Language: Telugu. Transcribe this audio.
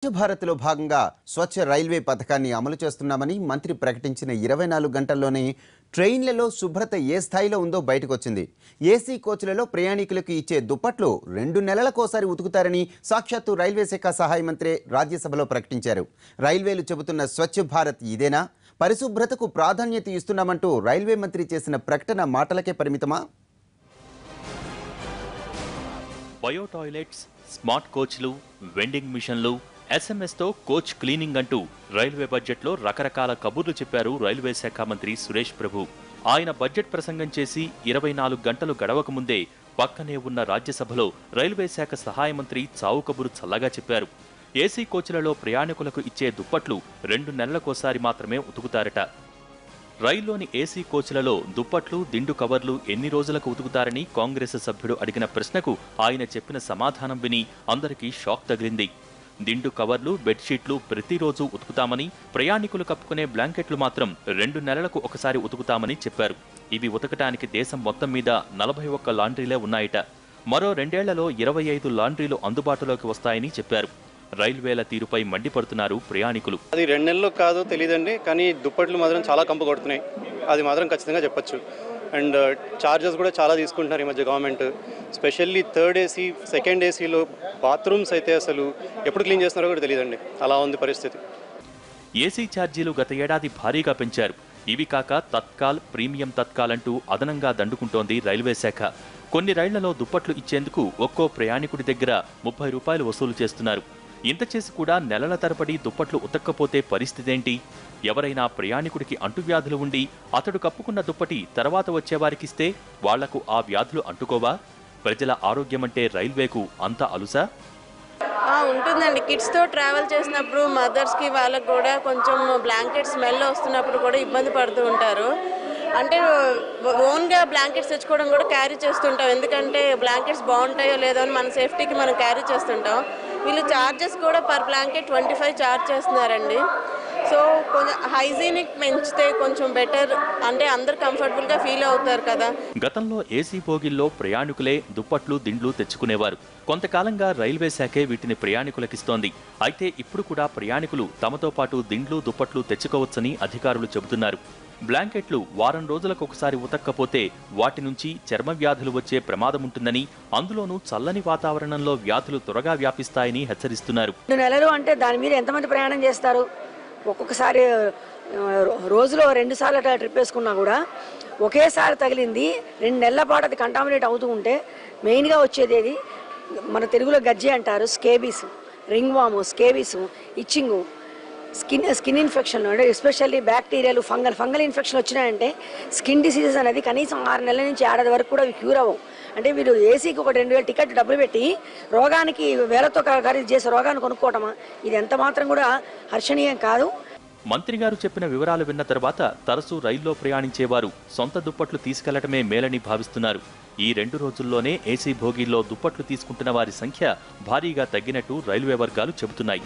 స్వచ్ఛ భారత్లో భాగంగా స్వచ్ఛ రైల్వే పథకాన్ని అమలు చేస్తున్నామని మంత్రి ప్రకటించిన 24 గంటల్లోనే ట్రైన్లలో శుభ్రత ఏ స్థాయిలో ఉందో బయటకు వచ్చింది. ఏసీ కోచ్లలో ప్రయాణికులకు ఇచ్చే దుప్పట్లు 2 నెలలకోసారి ఉతుకుతారని సాక్షాత్తు రైల్వే శాఖ సహాయ మంత్రి రాజ్యసభలో ప్రకటించారు. రైల్వేలు చెబుతున్న స్వచ్ఛ భారత్ ఇదేనా? పరిశుభ్రతకు ప్రాధాన్యత ఇస్తున్నామంటూ రైల్వే మంత్రి చేసిన ప్రకటన మాటలకే పరిమితమా? బయో టాయిలెట్స్, స్మార్ట్ కోచ్లు, వెండింగ్ మిషన్లు, SMS తో కోచ్ క్లీనింగ్ అంటూ రైల్వే బడ్జెట్లో రకరకాల కబుర్లు చెప్పారు రైల్వే శాఖ మంత్రి సురేష్ ప్రభు. ఆయన బడ్జెట్ ప్రసంగం చేసి 24 గంటలు గడవక ముందే పక్కనే ఉన్న రాజ్యసభలో రైల్వే శాఖ సహాయ మంత్రి చావు కబురు చల్లగా చెప్పారు. ఏసీ కోచ్లలో ప్రయాణికులకు ఇచ్చే దుప్పట్లు 2 నెలలకోసారి మాత్రమే ఉతుకుతారట. రైల్లోని ఏసీ కోచ్లలో దుప్పట్లు, దిండు కవర్లు ఎన్ని రోజులకు ఉతుకుతారని కాంగ్రెస్ సభ్యుడు అడిగిన ప్రశ్నకు ఆయన చెప్పిన సమాధానం విని అందరికీ షాక్ తగిలింది. దిండు కవర్లు, బెడ్షీట్లు ప్రతిరోజు ఉతుకుతామని, ప్రయాణికులు కప్పుకునే బ్లాంకెట్లు మాత్రం 2 నెలలకు ఒకసారి ఉతుకుతామని చెప్పారు. ఇవి ఉతకటానికి దేశం మొత్తం మీద 41 లాండ్రీలే ఉన్నాయట. మరో 2 ఏళ్లలో 25 లాండ్రీలు అందుబాటులోకి వస్తాయని చెప్పారు. రైల్వేల తీరుపై మండిపడుతున్నారు ప్రయాణికులు. అది 2 నెలలు కాదో తెలియదండి, కానీ దుప్పట్లు మాత్రం చాలా కంపు కొడుతున్నాయి. అది మాత్రం ఖచ్చితంగా చెప్పొచ్చు. అండ్ చార్జెస్ కూడా చాలా తీసుకుంటున్నారు ఈ మధ్య government. Specially third AC, second ఏసీలో బాత్రూమ్స్ అయితే అసలు ఎప్పుడు క్లీన్ చేస్తున్నారో కూడా తెలియదండి. అలా ఉంది పరిస్థితి. ఏసీ ఛార్జీలు గత ఏడాది భారీగా పెంచారు. ఇవి కాక తత్కాల్, ప్రీమియం తత్కాల్ అంటూ అదనంగా దండుకుంటోంది రైల్వే శాఖ. కొన్ని రైళ్లలో దుప్పట్లు ఇచ్చేందుకు ఒక్కో ప్రయాణికుడి దగ్గర 30 రూపాయలు వసూలు చేస్తున్నారు. ఇంత చేసి కూడా నెలల తరబడి దుప్పట్లు ఉతక్కపోతే పరిస్థితేంటి? ఎవరైనా ప్రయాణికుడికి అంటువ్యాధులు ఉండి అతడు కప్పుకున్న దుప్పటి తర్వాత వచ్చేవారికిస్తే వాళ్లకు ఆ వ్యాధులు అంటుకోవా? ప్రజల ఆరోగ్యమంటే రైల్వేకు అంత అలుసా? ఉంటుందండి. కిడ్స్తో ట్రావెల్ చేసినప్పుడు మదర్స్కి వాళ్ళకు కూడా కొంచెం బ్లాంకెట్ స్మెల్ వస్తున్నప్పుడు కూడా ఇబ్బంది పడుతూ ఉంటారు. అంటే ఓన్గా బ్లాంకెట్స్ తెచ్చుకోవడం కూడా క్యారీ చేస్తుంటాం. ఎందుకంటే బ్లాంకెట్స్ బాగుంటాయో లేదో అని మన సేఫ్టీకి మనం క్యారీ చేస్తుంటాం. వీళ్ళు ఛార్జెస్ కూడా పర్ బ్లాంకెట్ 25 ఛార్జ్ చేస్తున్నారండి. సో కొంచెం హైజీనిక్ పెంచితే కొంచెం బెటర్, అంటే అందరు కంఫర్టబుల్గా ఫీల్ అవుతారు కదా. గతంలో ఏసీ బోగిల్లో ప్రయాణికులే దుప్పట్లు, దిండ్లు తెచ్చుకునేవారు. కొంతకాలంగా రైల్వే శాఖే వీటిని ప్రయాణికులకిస్తోంది. అయితే ఇప్పుడు కూడా ప్రయాణికులు తమతో పాటు దిండ్లు, దుప్పట్లు తెచ్చుకోవచ్చని అధికారులు చెబుతున్నారు. బ్లాంకెట్లు వారం రోజులకు ఒకసారి ఉతక్కపోతే వాటి నుంచి చర్మ వ్యాధులు వచ్చే ప్రమాదముంటుందని, అందులోనూ చల్లని వాతావరణంలో వ్యాధులు త్వరగా వ్యాపిస్తాయని హెచ్చరిస్తున్నారు. 2 నెలలు అంటే దాని మీద ఎంతమంది ప్రయాణం చేస్తారు? ఒక్కొక్కసారి రోజులో 2 సార్లు ట్రిప్ వేసుకున్నా కూడా ఒకేసారి తగిలింది 2 నెలల పాటు అది కంటామినేట్ అవుతూ ఉంటే మెయిన్గా వచ్చేది ఏది? మన తెలుగులో గజ్జి అంటారు, scabies, ringworm, scabies, itching, skin infection, అంటే ఎస్పెషల్లీ బ్యాక్టీరియాలు, ఫంగల్ ఇన్ఫెక్షన్ వచ్చినాయంటే స్కిన్ డిసీజెస్ అనేది కనీసం 6 నెలల నుంచి 6 ఏడాది వరకు కూడా క్యూర్ అవ్వవు. అంటే వీళ్ళు ఏసీకి ఒక 2,000 టికెట్ డబ్బులు పెట్టి రోగానికి వేలతో ఖరీదు చేసే రోగాన్ని కొనుక్కోవటమా? ఇది ఎంత మాత్రం కూడా హర్షణీయం కాదు. మంత్రి గారు చెప్పిన వివరాలు విన్న తర్వాత తరచూ రైల్లో ప్రయాణించేవారు సొంత దుప్పట్లు తీసుకెళ్లటమే మేలని భావిస్తున్నారు. ఈ 2 రోజుల్లోనే ఏసీ భోగిల్లో దుప్పట్లు తీసుకుంటున్న వారి సంఖ్య భారీగా తగ్గినట్టు రైల్వే వర్గాలు చెబుతున్నాయి.